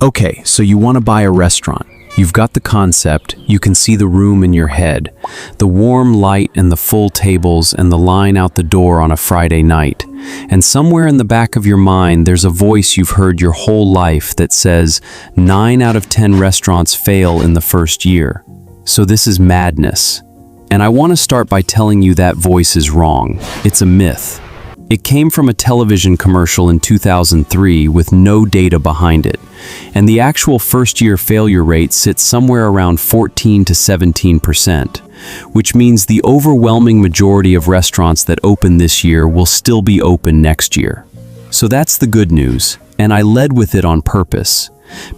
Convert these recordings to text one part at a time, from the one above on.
Okay, so you want to buy a restaurant. You've got the concept, you can see the room in your head, the warm light and the full tables and the line out the door on a Friday night. And somewhere in the back of your mind, there's a voice you've heard your whole life that says 9 out of 10 restaurants fail in the first year. So this is madness. And I want to start by telling you that voice is wrong. It's a myth. It came from a television commercial in 2003 with no data behind it, and the actual first-year failure rate sits somewhere around 14 to 17%, which means the overwhelming majority of restaurants that open this year will still be open next year. So that's the good news, and I led with it on purpose,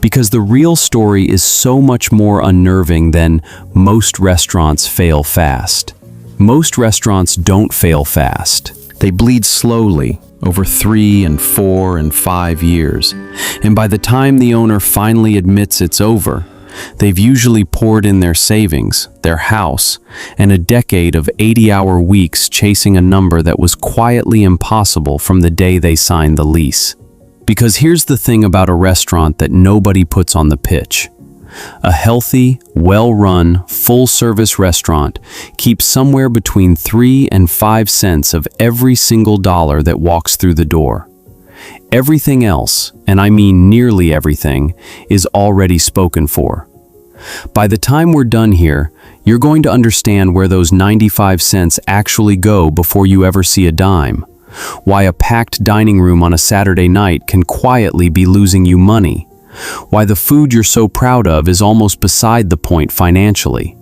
because the real story is so much more unnerving than most restaurants fail fast. Most restaurants don't fail fast. They bleed slowly over 3 and 4 and 5 years, and by the time the owner finally admits it's over, they've usually poured in their savings, their house, and a decade of 80-hour weeks chasing a number that was quietly impossible from the day they signed the lease. Because here's the thing about a restaurant that nobody puts on the pitch. A healthy, well-run, full-service restaurant keeps somewhere between 3 and 5 cents of every single dollar that walks through the door. Everything else, and I mean nearly everything, is already spoken for. By the time we're done here, you're going to understand where those 95 cents actually go before you ever see a dime. Why a packed dining room on a Saturday night can quietly be losing you money. Why the food you're so proud of is almost beside the point financially,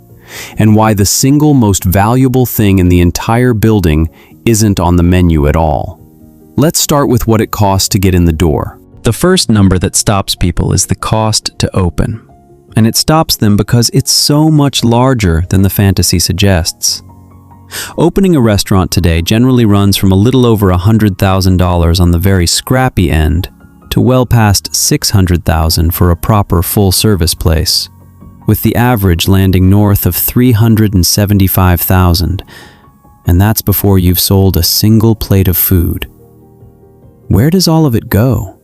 and why the single most valuable thing in the entire building isn't on the menu at all. Let's start with what it costs to get in the door. The first number that stops people is the cost to open, and it stops them because it's so much larger than the fantasy suggests. Opening a restaurant today generally runs from a little over $100,000 on the very scrappy end to well past $600,000 for a proper full-service place, with the average landing north of $375,000, and that's before you've sold a single plate of food. Where does all of it go?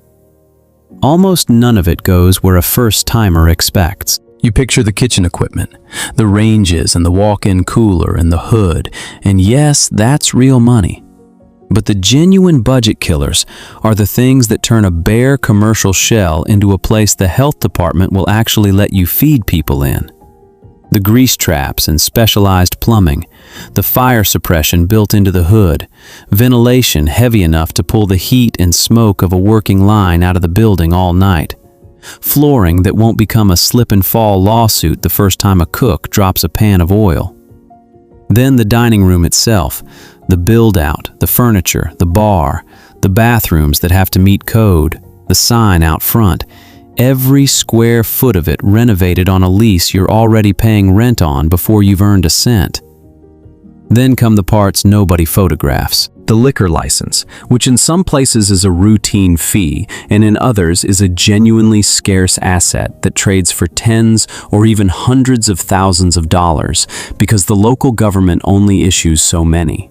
Almost none of it goes where a first-timer expects. You picture the kitchen equipment, the ranges and the walk-in cooler and the hood, and yes, that's real money. But the genuine budget killers are the things that turn a bare commercial shell into a place the health department will actually let you feed people in. The grease traps and specialized plumbing, the fire suppression built into the hood, ventilation heavy enough to pull the heat and smoke of a working line out of the building all night, flooring that won't become a slip-and-fall lawsuit the first time a cook drops a pan of oil. Then the dining room itself, the build-out, the furniture, the bar, the bathrooms that have to meet code, the sign out front, every square foot of it renovated on a lease you're already paying rent on before you've earned a cent. Then come the parts nobody photographs. The liquor license, which in some places is a routine fee and in others is a genuinely scarce asset that trades for tens or even hundreds of thousands of dollars because the local government only issues so many.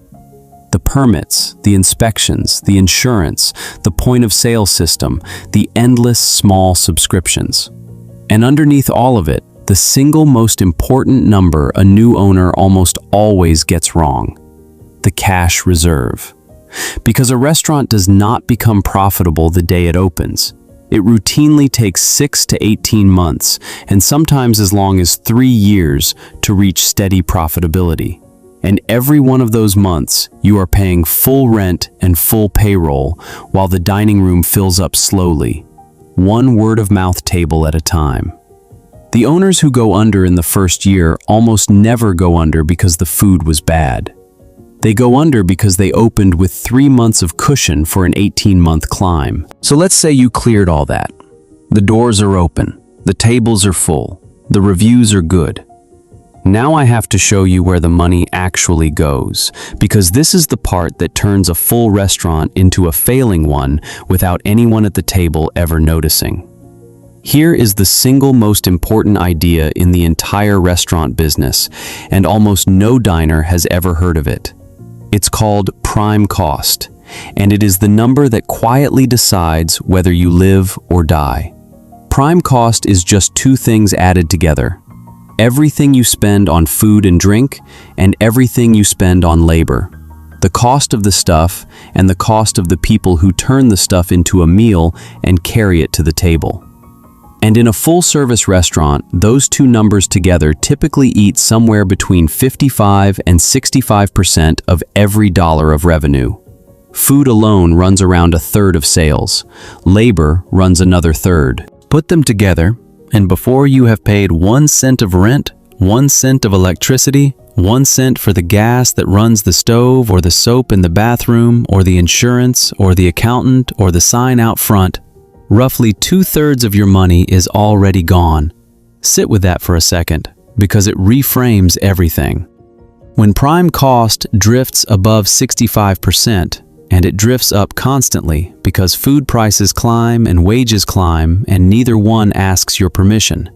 The permits, the inspections, the insurance, the point-of-sale system, the endless small subscriptions. And underneath all of it, the single most important number a new owner almost always gets wrong: the cash reserve. Because a restaurant does not become profitable the day it opens. It routinely takes 6 to 18 months, and sometimes as long as 3 years, to reach steady profitability. And every one of those months, you are paying full rent and full payroll while the dining room fills up slowly, one word-of-mouth table at a time. The owners who go under in the first year almost never go under because the food was bad. They go under because they opened with 3 months of cushion for an 18-month climb. So let's say you cleared all that. The doors are open, the tables are full, the reviews are good. Now I have to show you where the money actually goes, because this is the part that turns a full restaurant into a failing one without anyone at the table ever noticing. Here is the single most important idea in the entire restaurant business, and almost no diner has ever heard of it. It's called prime cost, and it is the number that quietly decides whether you live or die. Prime cost is just two things added together: everything you spend on food and drink, and everything you spend on labor. The cost of the stuff and the cost of the people who turn the stuff into a meal and carry it to the table. And in a full-service restaurant, those two numbers together typically eat somewhere between 55 and 65% of every dollar of revenue. Food alone runs around a third of sales. Labor runs another third. Put them together, and before you have paid 1 cent of rent, 1 cent of electricity, 1 cent for the gas that runs the stove or the soap in the bathroom or the insurance or the accountant or the sign out front, roughly 2/3 of your money is already gone. Sit with that for a second, because it reframes everything. When prime cost drifts above 65%, and it drifts up constantly because food prices climb and wages climb and neither one asks your permission,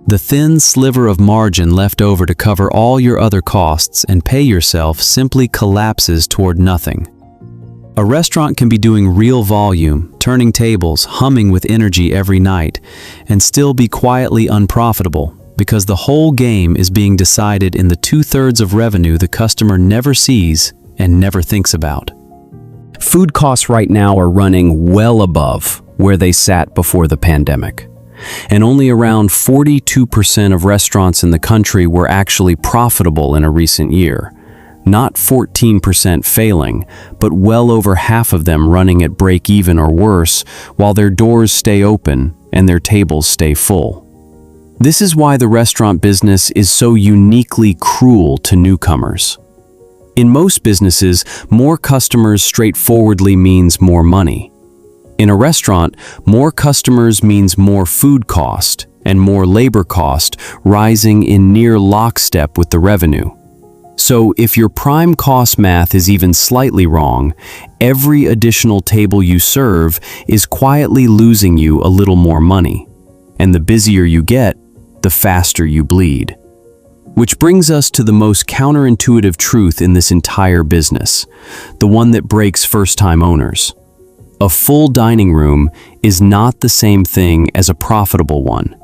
the thin sliver of margin left over to cover all your other costs and pay yourself simply collapses toward nothing. A restaurant can be doing real volume, turning tables, humming with energy every night, and still be quietly unprofitable because the whole game is being decided in the 2/3 of revenue the customer never sees and never thinks about. Food costs right now are running well above where they sat before the pandemic. And only around 42% of restaurants in the country were actually profitable in a recent year. Not 14% failing, but well over half of them running at break-even or worse, while their doors stay open and their tables stay full. This is why the restaurant business is so uniquely cruel to newcomers. In most businesses, more customers straightforwardly means more money. In a restaurant, more customers means more food cost and more labor cost, rising in near lockstep with the revenue. So if your prime cost math is even slightly wrong, every additional table you serve is quietly losing you a little more money. And the busier you get, the faster you bleed. Which brings us to the most counterintuitive truth in this entire business, the one that breaks first-time owners. A full dining room is not the same thing as a profitable one.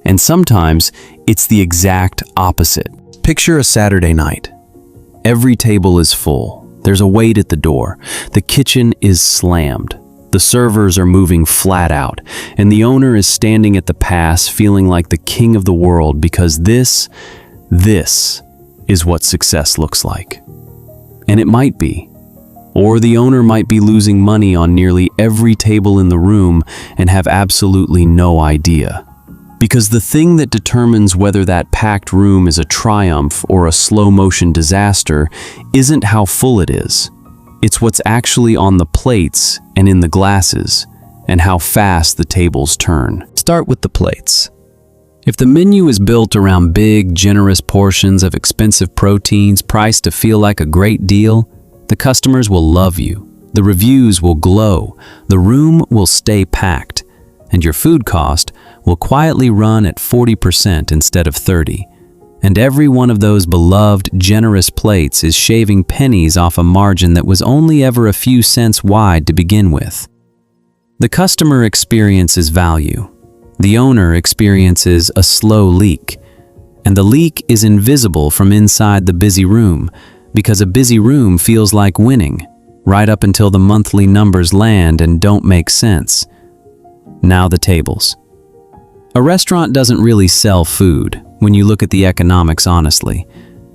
And sometimes it's the exact opposite. Picture a Saturday night. Every table is full. There's a wait at the door. The kitchen is slammed. The servers are moving flat out, and the owner is standing at the pass feeling like the king of the world because this is what success looks like. And it might be. Or the owner might be losing money on nearly every table in the room and have absolutely no idea. Because the thing that determines whether that packed room is a triumph or a slow-motion disaster isn't how full it is. It's what's actually on the plates and in the glasses, and how fast the tables turn. Start with the plates. If the menu is built around big, generous portions of expensive proteins priced to feel like a great deal, the customers will love you, the reviews will glow, the room will stay packed, and your food cost will quietly run at 40% instead of 30%. And every one of those beloved, generous plates is shaving pennies off a margin that was only ever a few cents wide to begin with. The customer experiences value. The owner experiences a slow leak. And the leak is invisible from inside the busy room, because a busy room feels like winning, right up until the monthly numbers land and don't make sense. Now the tables. A restaurant doesn't really sell food, when you look at the economics honestly.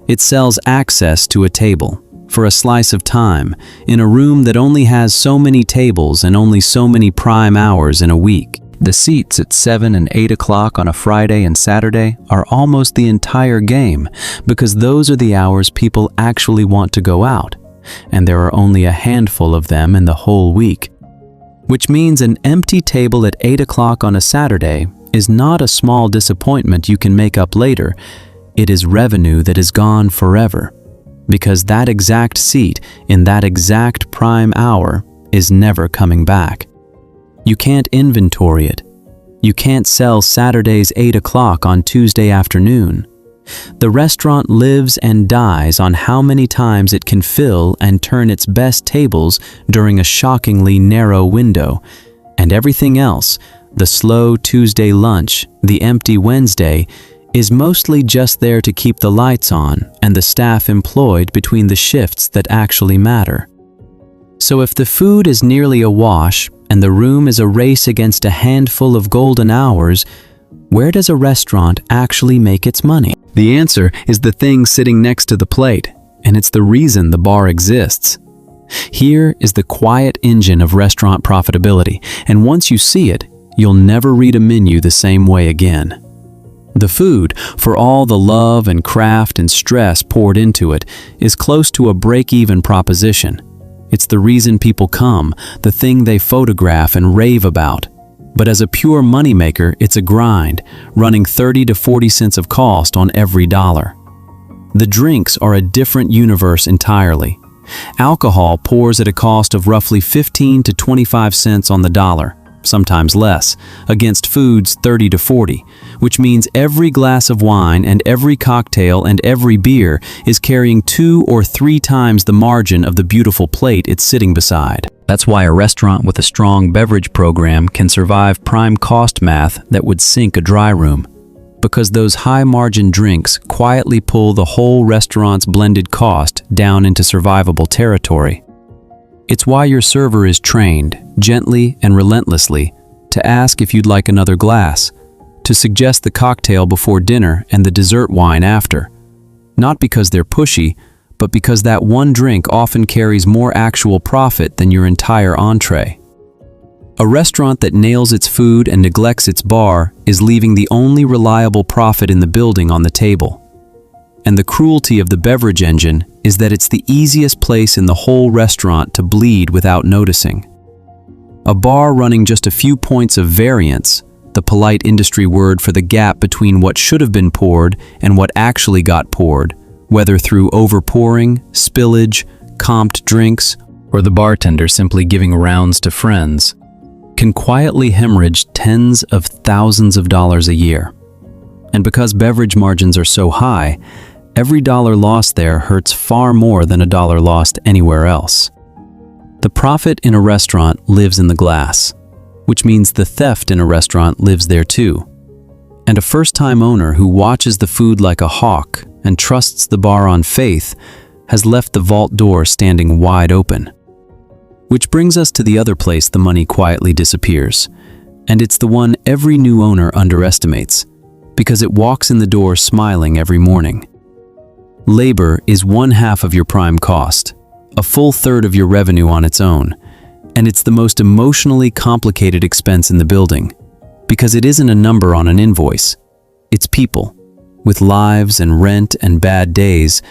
It sells access to a table, for a slice of time, in a room that only has so many tables and only so many prime hours in a week. The seats at 7 and 8 o'clock on a Friday and Saturday are almost the entire game, because those are the hours people actually want to go out, and there are only a handful of them in the whole week. Which means an empty table at 8 o'clock on a Saturday is not a small disappointment you can make up later. It is revenue that is gone forever, because that exact seat in that exact prime hour is never coming back. You can't inventory it. You can't sell Saturday's 8 o'clock on Tuesday afternoon. The restaurant lives and dies on how many times it can fill and turn its best tables during a shockingly narrow window, and everything else, The slow Tuesday lunch, the empty Wednesday, is mostly just there to keep the lights on and the staff employed between the shifts that actually matter. So if the food is nearly a wash and the room is a race against a handful of golden hours, where does a restaurant actually make its money? The answer is the thing sitting next to the plate, and it's the reason the bar exists. Here is the quiet engine of restaurant profitability, and once you see it, you'll never read a menu the same way again. The food, for all the love and craft and stress poured into it, is close to a break-even proposition. It's the reason people come, the thing they photograph and rave about. But as a pure moneymaker, it's a grind, running 30 to 40 cents of cost on every dollar. The drinks are a different universe entirely. Alcohol pours at a cost of roughly 15 to 25 cents on the dollar, sometimes less, against food's 30 to 40, which means every glass of wine and every cocktail and every beer is carrying 2 or 3 times the margin of the beautiful plate it's sitting beside. That's why a restaurant with a strong beverage program can survive prime cost math that would sink a dry room, because those high-margin drinks quietly pull the whole restaurant's blended cost down into survivable territory. It's why your server is trained, gently and relentlessly, to ask if you'd like another glass, to suggest the cocktail before dinner and the dessert wine after. Not because they're pushy, but because that one drink often carries more actual profit than your entire entree. A restaurant that nails its food and neglects its bar is leaving the only reliable profit in the building on the table. And the cruelty of the beverage engine is that it's the easiest place in the whole restaurant to bleed without noticing. A bar running just a few points of variance, the polite industry word for the gap between what should have been poured and what actually got poured, whether through overpouring, spillage, comped drinks, or the bartender simply giving rounds to friends, can quietly hemorrhage tens of thousands of dollars a year. And because beverage margins are so high, every dollar lost there hurts far more than a dollar lost anywhere else. The profit in a restaurant lives in the glass, which means the theft in a restaurant lives there too. And a first-time owner who watches the food like a hawk and trusts the bar on faith has left the vault door standing wide open. Which brings us to the other place the money quietly disappears, and it's the one every new owner underestimates, because it walks in the door smiling every morning. Labor is 1/2 of your prime cost, a full third of your revenue on its own, and it's the most emotionally complicated expense in the building, because it isn't a number on an invoice. It's people, with lives and rent and bad days,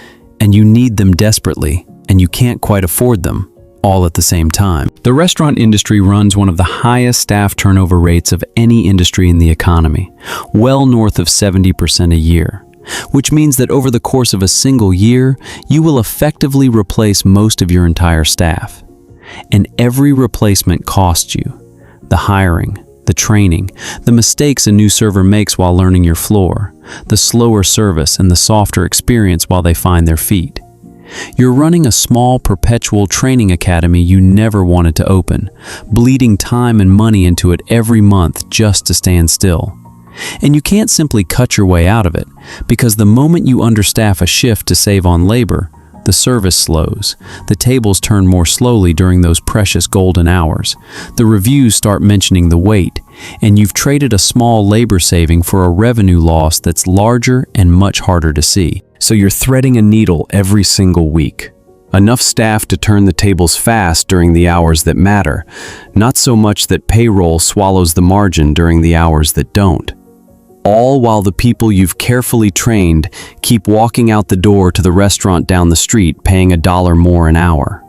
and you need them desperately, and you can't quite afford them, all at the same time. The restaurant industry runs one of the highest staff turnover rates of any industry in the economy, well north of 70% a year, which means that over the course of a single year, you will effectively replace most of your entire staff. And every replacement costs you: the hiring, the training, the mistakes a new server makes while learning your floor, the slower service and the softer experience while they find their feet. You're running a small perpetual training academy you never wanted to open, bleeding time and money into it every month just to stand still. And you can't simply cut your way out of it, because the moment you understaff a shift to save on labor, the service slows, the tables turn more slowly during those precious golden hours, the reviews start mentioning the wait, and you've traded a small labor saving for a revenue loss that's larger and much harder to see. So you're threading a needle every single week. Enough staff to turn the tables fast during the hours that matter, not so much that payroll swallows the margin during the hours that don't. All while the people you've carefully trained keep walking out the door to the restaurant down the street paying $1 more an hour.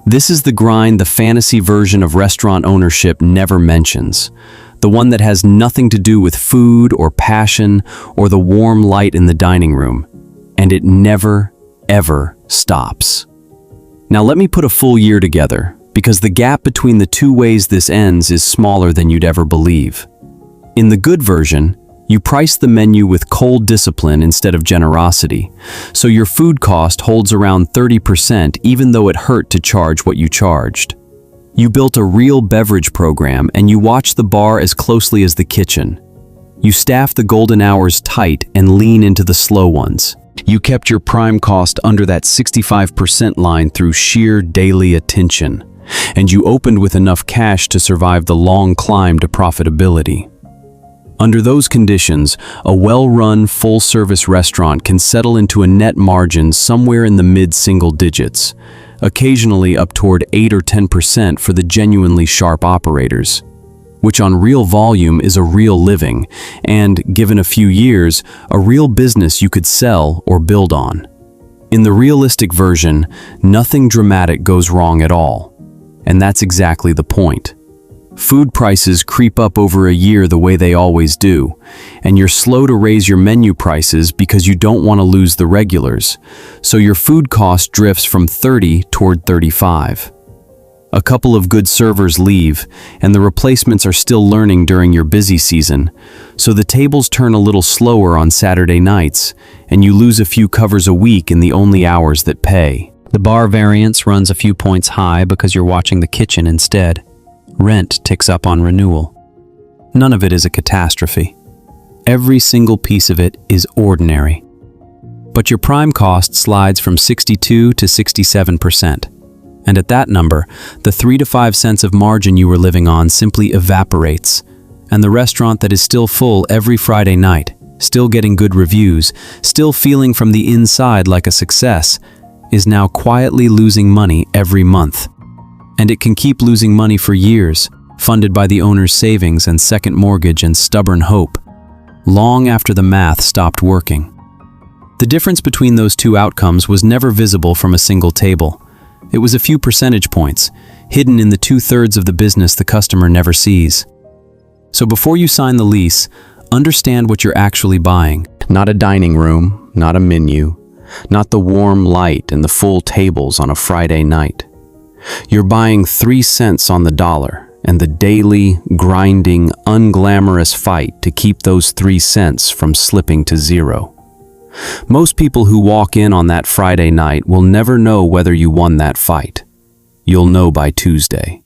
This is the grind the fantasy version of restaurant ownership never mentions, the one that has nothing to do with food or passion or the warm light in the dining room, and it never, ever stops. Now let me put a full year together, because the gap between the two ways this ends is smaller than you'd ever believe. In the good version, you price the menu with cold discipline instead of generosity, so your food cost holds around 30% even though it hurt to charge what you charged. You built a real beverage program and you watch the bar as closely as the kitchen. You staff the golden hours tight and lean into the slow ones. You kept your prime cost under that 65% line through sheer daily attention. And you opened with enough cash to survive the long climb to profitability. Under those conditions, a well-run, full-service restaurant can settle into a net margin somewhere in the mid-single digits, occasionally up toward 8 or 10% for the genuinely sharp operators, which on real volume is a real living, and, given a few years, a real business you could sell or build on. In the realistic version, nothing dramatic goes wrong at all. And that's exactly the point. Food prices creep up over a year the way they always do, and you're slow to raise your menu prices because you don't want to lose the regulars, so your food cost drifts from 30 toward 35. A couple of good servers leave, and the replacements are still learning during your busy season, so the tables turn a little slower on Saturday nights, and you lose a few covers a week in the only hours that pay. The bar variance runs a few points high because you're watching the kitchen instead. Rent ticks up on renewal. None of it is a catastrophe. Every single piece of it is ordinary. But your prime cost slides from 62 to 67%. And at that number, the 3 to 5 cents of margin you were living on simply evaporates. And the restaurant that is still full every Friday night, still getting good reviews, still feeling from the inside like a success, is now quietly losing money every month. And it can keep losing money for years, funded by the owner's savings and second mortgage and stubborn hope, long after the math stopped working. The difference between those two outcomes was never visible from a single table. It was a few percentage points, hidden in the 2/3 of the business the customer never sees. So before you sign the lease, understand what you're actually buying. Not a dining room, not a menu, not the warm light and the full tables on a Friday night. You're buying 3 cents on the dollar and the daily, grinding, unglamorous fight to keep those 3 cents from slipping to zero. Most people who walk in on that Friday night will never know whether you won that fight. You'll know by Tuesday.